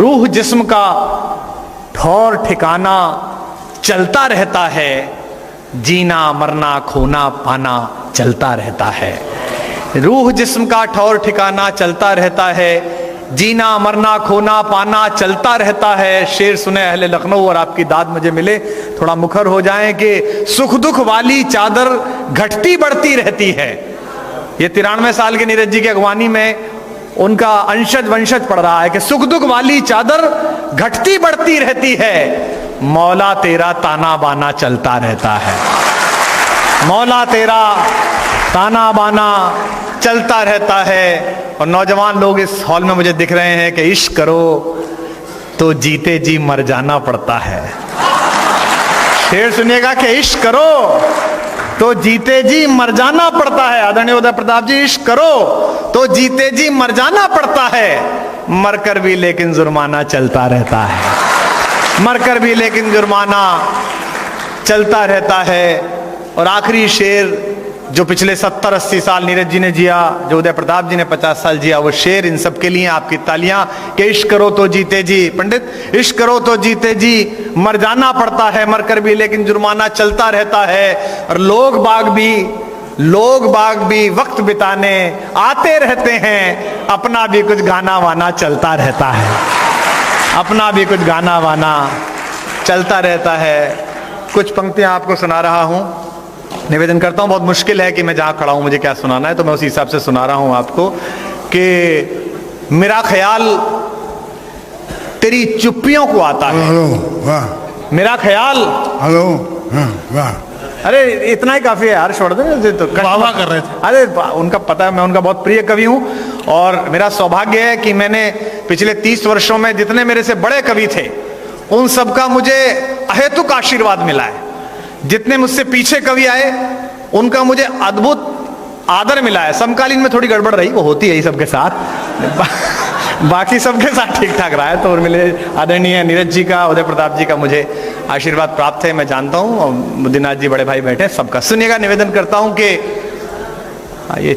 रूह जिस्म का ठौर ठिकाना चलता रहता है, जीना मरना खोना पाना चलता रहता है। रूह जिस्म का ठौर ठिकाना चलता रहता है, जीना मरना खोना पाना चलता रहता है। शेर सुने अहले लखनऊ और आपकी दाद मुझे मिले, थोड़ा मुखर हो जाएं कि सुख दुख वाली चादर घटती बढ़ती रहती है। ये 93 साल के नीरज जी की अगवानी में उनका अंशज वंशज पढ़ रहा है कि सुख दुख वाली चादर घटती बढ़ती रहती है, मौला तेरा ताना बाना चलता रहता है। मौला तेरा ताना बाना चलता रहता है। और नौजवान लोग इस हॉल में मुझे दिख रहे हैं कि इश्क करो तो जीते जी मर जाना पड़ता है। शेर सुनिएगा कि इश्क करो तो जीते जी मर जाना पड़ता है। आदरणीय उदय प्रताप जी, इश्क करो तो जीते जी मर जाना पड़ता है, मरकर भी लेकिन जुर्माना चलता रहता है। मरकर भी लेकिन जुर्माना चलता रहता है। और आखिरी शेर जो पिछले 70-80 साल नीरज जी ने जिया, जो उदय प्रताप जी ने 50 साल जिया, वो शेर इन सब के लिए आपकी तालियां कि इश्क करो तो जीते जी, पंडित इश्क करो तो जीते जी मर जाना पड़ता है, मरकर भी लेकिन जुर्माना चलता रहता है। और लोग बाग भी वक्त बिताने आते रहते हैं, अपना भी कुछ गाना वाना चलता रहता है। अपना भी कुछ गाना वाना चलता रहता है। कुछ पंक्तियां आपको सुना रहा हूं, निवेदन करता हूं, बहुत मुश्किल है कि मैं जहां खड़ा हूं मुझे क्या सुनाना है, तो मैं उसी हिसाब से सुना रहा हूं आपको कि मेरा ख्याल तेरी चुप्पियों को आता है। मेरा ख्याल अरे इतना ही काफी है हर्षवर्धन, तो वाह कर रहे थे। अरे उनका पता है, मैं उनका बहुत प्रिय कवि हूं और मेरा सौभाग्य है कि मैंने पिछले 30 वर्षों में जितने मेरे से बड़े कवि थे उन सबका मुझे अहेतुक आशीर्वाद मिला है। जितने मुझसे पीछे कवि आए उनका मुझे अद्भुत आदर मिला है। समकालीन में थोड़ी गड़बड़ रही, वो होती है ही सबके साथ, बाकी सबके साथ ठीक ठाक रहा है। तो और मिले आदरणीय नीरज जी का, उदय प्रताप जी का मुझे आशीर्वाद प्राप्त है, मैं जानता हूँ। और बुद्धिनाथ जी बड़े भाई बैठे, सबका सुनिएगा। निवेदन करता हूँ कि ये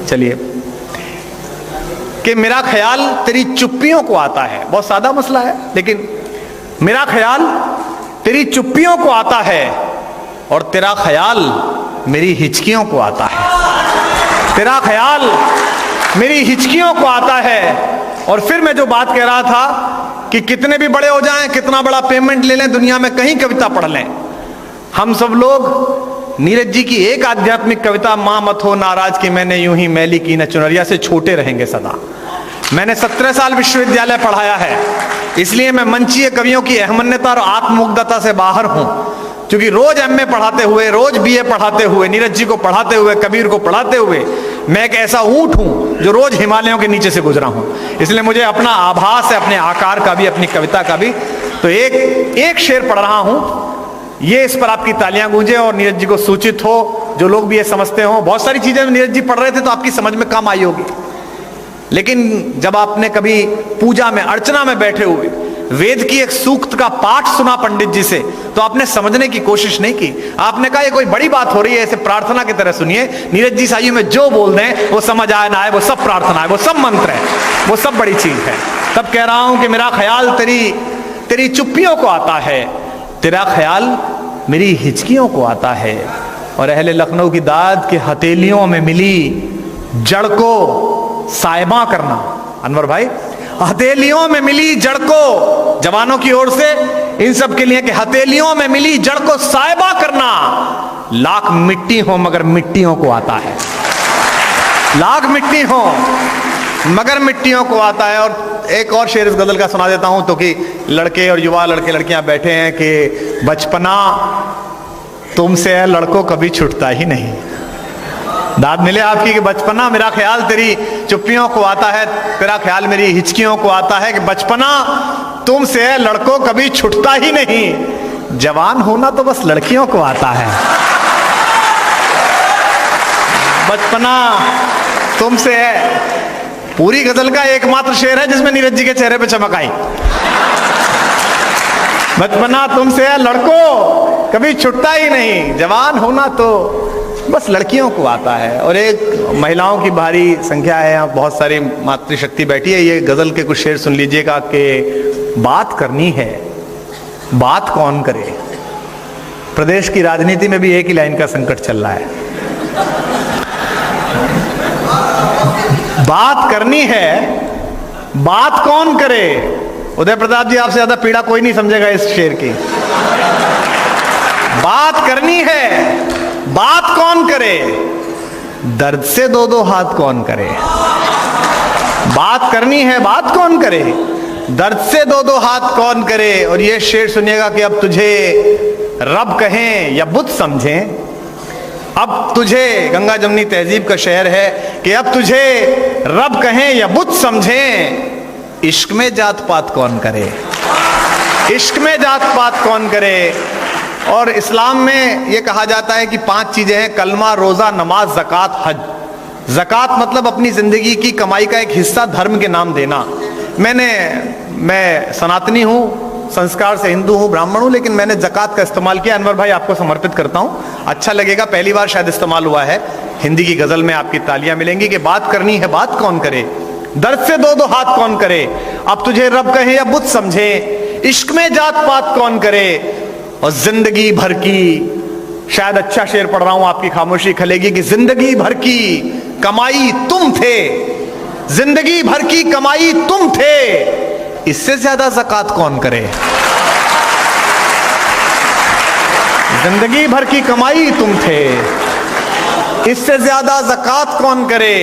चलिए कि मेरा ख्याल तेरी चुप्पियों को आता है। बहुत सादा मसला है, लेकिन मेरा ख्याल तेरी चुप्पियों को आता है और तेरा ख्याल मेरी हिचकियों को आता है। तेरा ख्याल मेरी हिचकियों को आता है। और फिर मैं जो बात कह रहा था कि कितने भी बड़े हो जाएं, कितना बड़ा पेमेंट ले लें, दुनिया में कहीं कविता पढ़ लें, हम सब लोग नीरज जी की एक आध्यात्मिक कविता मां मत हो नाराज कि मैंने यूं ही मैली की न चुनरिया से छोटे रहेंगे सदा। मैंने 17 साल विश्वविद्यालय पढ़ाया है, इसलिए मैं मंचीय कवियों की अहमन्यता और आत्ममुग्धता से बाहर हूं। क्योंकि रोज एमए पढ़ाते हुए, रोज बीए पढ़ाते हुए, नीरज जी को पढ़ाते हुए, कबीर को पढ़ाते हुए, मैं एक ऐसा ऊंट हूं जो रोज हिमालयों के नीचे से गुजरा हूं। इसलिए मुझे अपना आभास है, अपने आकार का भी, अपनी कविता का भी। तो एक शेर पढ़ रहा हूं, ये इस पर आपकी तालियां गूंजे और नीरज जी को सूचित हो, जो लोग भी ये समझते हो। बहुत सारी चीजें नीरज जी पढ़ रहे थे तो आपकी समझ में कम आई होगी, लेकिन जब आपने कभी पूजा में, अर्चना में बैठे हुए वेद की एक सूक्त का पाठ सुना पंडित जी से, तो आपने समझने की कोशिश नहीं की। आपने कहा ये कोई बड़ी बात हो रही है, ऐसे प्रार्थना की तरह सुनिए। नीरज जी साइयों में जो बोल दें वो समझ आए ना आए, वो सब प्रार्थना है, वो सब मंत्र है, वो सब बड़ी चीज है। तब कह रहा हूं कि मेरा ख्याल तेरी चुप्पियों को आता है, तेरा ख्याल मेरी हिचकियों को आता है। और अहले लखनऊ की दाद के हथेलियों में मिली जड़ को साइबा करना, अनवर भाई, हथेलियों में मिली जड़ को, जवानों की ओर से इन सब के लिए कि हथेलियों में मिली जड़ को साइबा करना, लाख मिट्टी हो मगर मिट्टियों को आता है। लाख मिट्टी हो मगर मिट्टियों को आता है। और एक और शेर इस गजल का सुना देता हूं, तो कि लड़के और युवा, लड़के लड़कियां बैठे हैं कि बचपना तुमसे लड़कों कभी छूटता ही नहीं। दाद मिले आपकी कि बचपना, मेरा ख्याल तेरी चुप्पियों को आता है, तेरा ख्याल मेरी हिचकियों को आता है कि बचपना तुमसे लड़कों कभी छूटता ही नहीं, जवान होना तो बस लड़कियों को आता है। बचपना तुमसे है, पूरी गजल का एकमात्र शेर है जिसमें नीरज जी के चेहरे पे चमक आई। बचपना तुमसे है लड़कों कभी छूटता ही नहीं, जवान होना तो बस लड़कियों को आता है, और एक महिलाओं की भारी संख्या है, यहाँ बहुत सारी मातृशक्ति बैठी है। ये गजल के कुछ शेर सुन लीजिएगा कि बात करनी है, बात कौन करे। प्रदेश की राजनीति में भी एक ही लाइन का संकट चल रहा है, बात करनी है, बात कौन करे। उदय प्रताप जी, आपसे ज्यादा पीड़ा कोई नहीं समझेगा इस शेर की। बात करनी है, बात कौन करे, दर्द से दो दो हाथ कौन करे। बात करनी है, बात कौन करे, दर्द से दो दो हाथ कौन करे। और ये शेर सुनिएगा कि अब तुझे रब कहें या बुत समझें, अब तुझे, गंगा जमनी तहजीब का शहर है, कि अब तुझे रब कहें या बुत समझें, इश्क में जात पात कौन करे, इश्क में जात पात कौन करे। और इस्लाम में यह कहा जाता है कि 5 चीजें हैं, कलमा, रोजा, नमाज, ज़कात, हज। ज़कात मतलब अपनी जिंदगी की कमाई का एक हिस्सा धर्म के नाम देना। मैं सनातनी हूं, संस्कार से हिंदू हूं, ब्राह्मण हूं, लेकिन मैंने ज़कात का इस्तेमाल किया। अनवर भाई, आपको समर्पित करता हूं, अच्छा लगेगा, पहली बार शायद इस्तेमाल हुआ है। हिंदी की गजल में आपकी तालियां मिलेंगी कि बात करनी है, बात कौन करे, दर्द से दो दो हाथ कौन करे, अब तुझे रब कहे या बुत समझे, इश्क में जात पात कौन करे। और जिंदगी भर की, शायद अच्छा शेर पढ़ रहा हूं, आपकी खामोशी खलेगी, कि जिंदगी भर की कमाई तुम थे, जिंदगी भर की कमाई तुम थे, इससे ज्यादा ज़कात कौन करे। जिंदगी भर की कमाई तुम थे, इससे ज्यादा ज़कात कौन करे।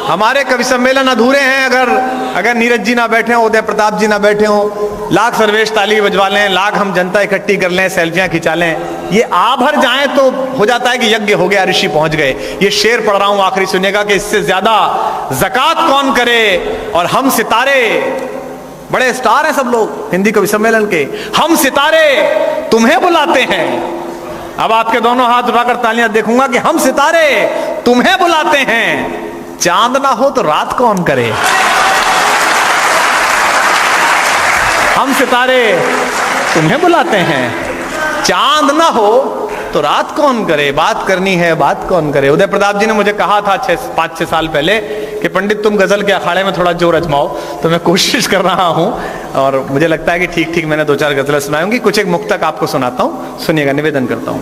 हमारे कवि सम्मेलन अधूरे हैं अगर नीरज जी ना बैठे हो, उदय प्रताप जी ना बैठे हो। लाख सर्वेश ताली बजवा लें, लाख हम जनता इकट्ठी कर लें, सेल्फियां खिंचा लें, ये आ भर जाएं तो हो जाता है कि यज्ञ हो गया, ऋषि पहुंच गए। ये शेर पढ़ रहा हूं, आखिरी सुनिएगा कि इससे ज्यादा ज़कात कौन करे। और हम सितारे, बड़े स्टार हैं सब लोग हिंदी कवि सम्मेलन के, हम सितारे तुम्हें बुलाते हैं। अब आपके दोनों हाथ उठाकर तालियां देखूंगा कि हम सितारे तुम्हें बुलाते हैं, चांद ना हो तो रात कौन करे। हम सितारे तुम्हें बुलाते हैं, चांद ना हो तो रात कौन करे। बात करनी है, बात कौन करे। उदय प्रताप जी ने मुझे कहा था 5-6 साल पहले कि पंडित तुम गजल के अखाड़े में थोड़ा जोर अजमाओ, तो मैं कोशिश कर रहा हूं, और मुझे लगता है कि ठीक ठीक मैंने 2-4 गजलें सुनाऊंगी। कुछ एक मुक्तक आपको सुनाता हूं, सुनिएगा, निवेदन करता हूं।